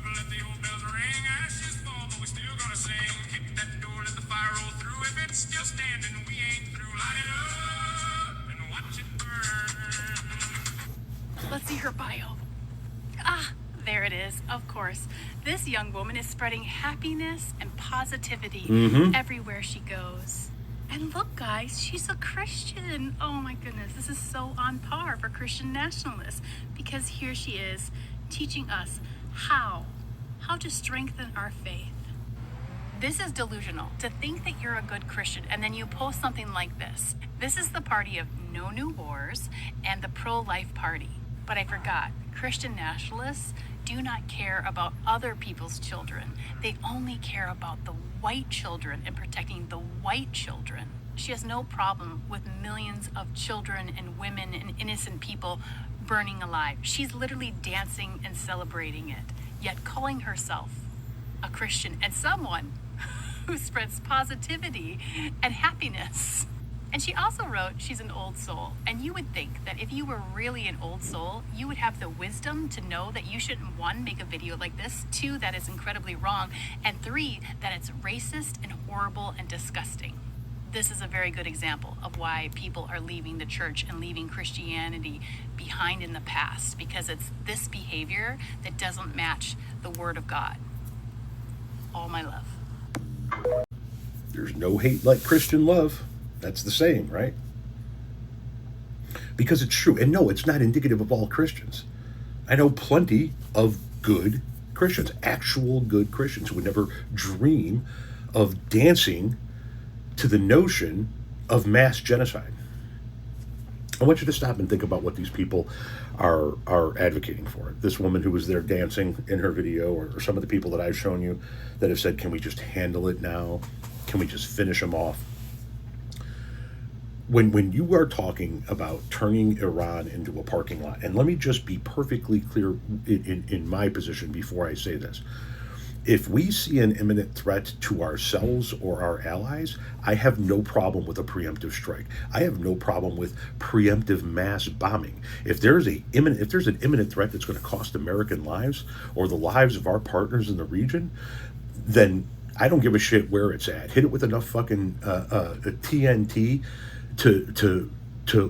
let the old bells ring. Ashes fall, but we still gonna sing. Kick that door, let the fire roll through. If it's still standing, we ain't through. Light it up and watch it burn. Let's see her bio. There it is, of course. This young woman is spreading happiness and positivity everywhere she goes. And look, guys, she's a Christian. Oh my goodness, this is so on par for Christian nationalists, because here she is teaching us how to strengthen our faith. This is delusional, to think that you're a good Christian and then you post something like this. This is the party of no new wars and the pro-life party. But I forgot, Christian nationalists do not care about other people's children. They only care about the white children and protecting the white children. She has no problem with millions of children and women and innocent people burning alive. She's literally dancing and celebrating it, yet calling herself a Christian and someone who spreads positivity and happiness. And she also wrote she's an old soul. And you would think that if you were really an old soul, you would have the wisdom to know that you shouldn't, 1, make a video like this, 2, that it's incredibly wrong, and 3, that it's racist and horrible and disgusting. This is a very good example of why people are leaving the church and leaving Christianity behind in the past, because it's this behavior that doesn't match the Word of God. All my love. There's no hate like Christian love. That's the saying, right? Because it's true. And no, it's not indicative of all Christians. I know plenty of good Christians, actual good Christians, who would never dream of dancing to the notion of mass genocide. I want you to stop and think about what these people are advocating for. This woman who was there dancing in her video, or some of the people that I've shown you that have said, can we just handle it now? Can we just finish them off? When you are talking about turning Iran into a parking lot, and let me just be perfectly clear in my position before I say this. If we see an imminent threat to ourselves or our allies, I have no problem with a preemptive strike. I have no problem with preemptive mass bombing. If there's an imminent threat that's going to cost American lives or the lives of our partners in the region, then I don't give a shit where it's at. Hit it with enough fucking TNT to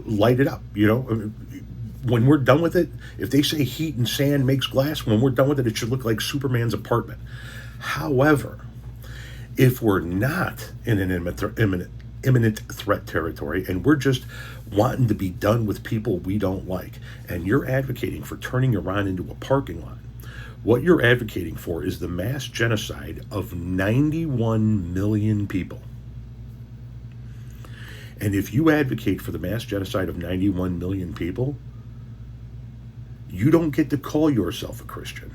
light it up, you know? When we're done with it, if they say heat and sand makes glass, when we're done with it, it should look like Superman's apartment. However, if we're not in an imminent threat territory and we're just wanting to be done with people we don't like, and you're advocating for turning Iran into a parking lot, what you're advocating for is the mass genocide of 91 million people. And if you advocate for the mass genocide of 91 million people, you don't get to call yourself a Christian.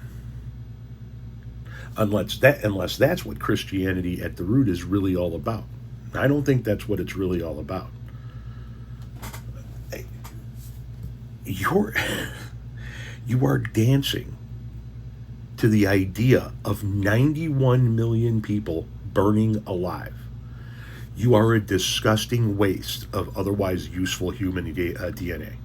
Unless that's what Christianity at the root is really all about. I don't think that's what it's really all about. You are dancing to the idea of 91 million people burning alive. You are a disgusting waste of otherwise useful human DNA.